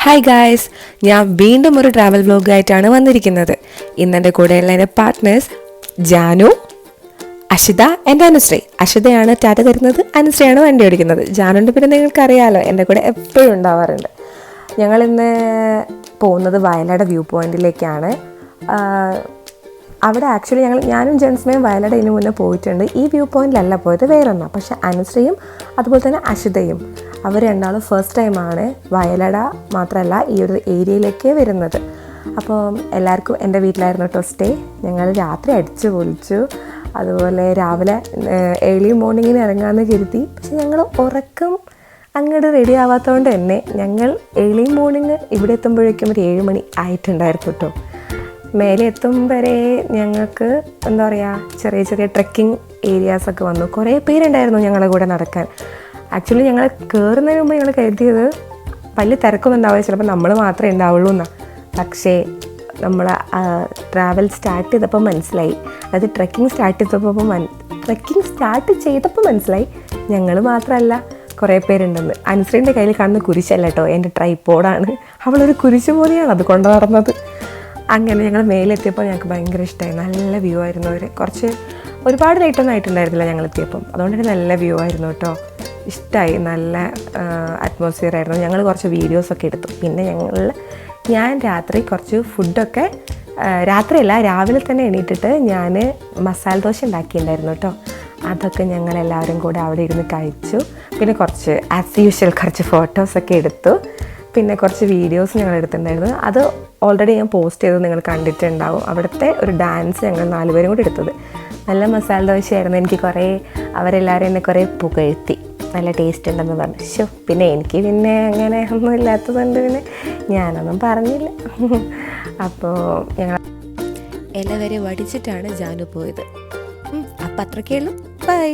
Hi guys, ഞാൻ വീണ്ടും ഒരു ട്രാവൽ വ്ലോഗായിട്ടാണ് വന്നിരിക്കുന്നത്. ഇന്നെൻ്റെ കൂടെയുള്ള എൻ്റെ പാർട്ട്നേഴ്സ് ജാനു, അഷിത എൻ്റെ അനുശ്രീ. അഷിതയാണ് ടാറ്റ തരുന്നത്, അനുശ്രീയാണ് വണ്ടി ഓടിക്കുന്നത്. ജാനുവിൻ്റെ പിന്നെ നിങ്ങൾക്കറിയാമല്ലോ, എൻ്റെ കൂടെ എപ്പോഴും ഉണ്ടാവാറുണ്ട്. ഞങ്ങളിന്ന് പോകുന്നത് വയലാട് വ്യൂ പോയിൻറ്റിലേക്കാണ്. അവിടെ ആക്ച്വലി ഞാനും ജെൻസ്മയും വയലാട് ഇതിനു മുന്നേ പോയിട്ടുണ്ട്. ഈ വ്യൂ പോയിൻറ്റിലല്ല പോയത്, വേറൊന്നാണ്. പക്ഷേ അനുശ്രീയും അതുപോലെ തന്നെ അഷിതയും അവർ രണ്ടാളും ഫസ്റ്റ് ടൈമാണ് വയലാട് മാത്രമല്ല ഈ ഒരു ഏരിയയിലേക്ക് വരുന്നത്. അപ്പോൾ എല്ലാവർക്കും എൻ്റെ വീട്ടിലായിരുന്നു കേട്ടോ സ്റ്റേ. ഞങ്ങൾ രാത്രി അടിച്ചു പൊളിച്ചു. അതുപോലെ രാവിലെ ഏർലി മോർണിംഗിന് ഇറങ്ങാമെന്ന് കരുതി. പക്ഷെ ഞങ്ങൾ ഉറക്കം അങ്ങോട്ട് റെഡി ആവാത്തതുകൊണ്ട് തന്നെ ഞങ്ങൾ ഏർലി മോർണിംഗ് ഇവിടെ എത്തുമ്പോഴേക്കും ഒരു 7 മണി ആയിട്ടുണ്ടായിരുന്നു കേട്ടോ. മേലെ എത്തും വരെ ഞങ്ങൾക്ക് എന്താ പറയുക, ചെറിയ ചെറിയ ട്രെക്കിംഗ് ഏരിയാസൊക്കെ വന്നു. കുറേ പേരുണ്ടായിരുന്നു ഞങ്ങളുടെ കൂടെ നടക്കാൻ. ആക്ച്വലി ഞങ്ങൾ കയറുന്നതിന് മുമ്പ് ഞങ്ങൾ കരുതിയത് വലിയ തിരക്കൊന്നും ഉണ്ടാവുക, ചിലപ്പോൾ നമ്മൾ മാത്രമേ ഉണ്ടാവുള്ളൂ എന്നാണ്. പക്ഷേ നമ്മൾ ട്രാവൽ സ്റ്റാർട്ട് ചെയ്തപ്പോൾ മനസ്സിലായി, അതായത് ട്രെക്കിംഗ് സ്റ്റാർട്ട് ചെയ്തപ്പോൾ മനസ്സിലായി ഞങ്ങൾ മാത്രമല്ല കുറേ പേരുണ്ടെന്ന്. അനുശ്രീൻ്റെ കയ്യിൽ കാണുന്ന കുരിശല്ല കേട്ടോ, എൻ്റെ ട്രൈപോഡാണ്. അവളൊരു കുരിശ് പോലെയാണ് അത് കൊണ്ടു നടന്നത്. അങ്ങനെ ഞങ്ങൾ മേലെത്തിയപ്പോൾ ഞങ്ങൾക്ക് ഭയങ്കര ഇഷ്ടമായി. നല്ല വ്യൂ ആയിരുന്നു. ഒരുപാട് ലൈറ്റൊന്നും ആയിട്ടുണ്ടായിരുന്നില്ല ഞങ്ങളെത്തിയപ്പം, അതുകൊണ്ട് തന്നെ നല്ല വ്യൂ ആയിരുന്നു കേട്ടോ. ഇഷ്ടമായി, നല്ല അറ്റ്മോസ്ഫിയർ ആയിരുന്നു. ഞങ്ങൾ കുറച്ച് വീഡിയോസൊക്കെ എടുത്തു. പിന്നെ ഞാൻ രാത്രി കുറച്ച് ഫുഡൊക്കെ, രാത്രിയല്ല രാവിലെ തന്നെ എണീറ്റിട്ട് ഞാൻ മസാല ദോശ ഉണ്ടാക്കിയിട്ടുണ്ടായിരുന്നു കേട്ടോ. അതൊക്കെ ഞങ്ങളെല്ലാവരും കൂടെ അവിടെ ഇരുന്ന് കഴിച്ചു. പിന്നെ കുറച്ച് ആസ് യൂഷ്വൽ കുറച്ച് ഫോട്ടോസൊക്കെ എടുത്തു. പിന്നെ കുറച്ച് വീഡിയോസ് ഞങ്ങൾ എടുത്തിട്ടുണ്ടായിരുന്നു. അത് ഓൾറെഡി ഞാൻ പോസ്റ്റ് ചെയ്തത് നിങ്ങൾ കണ്ടിട്ടുണ്ടാവും. അവിടുത്തെ ഒരു ഡാൻസ് ഞങ്ങൾ 4 പേരും കൂടി എടുത്തത്. നല്ല മസാല ദോശയായിരുന്നു. എനിക്ക് അവരെല്ലാവരും എന്നെ കുറേ പുകഴ്ത്തി, നല്ല ടേസ്റ്റ് ഉണ്ടെന്ന് പറഞ്ഞു. പിന്നെ എനിക്ക് പിന്നെ അങ്ങനെ ഒന്നും ഇല്ലാത്തതുകൊണ്ട് പിന്നെ ഞാനൊന്നും പറഞ്ഞില്ല. അപ്പോൾ ഞങ്ങൾ ഇല വരെ വടിച്ചിട്ടാണ് ജാനു പോയത്. അപ്പം അത്രയ്ക്കേ ഉള്ളൂ. ബൈ.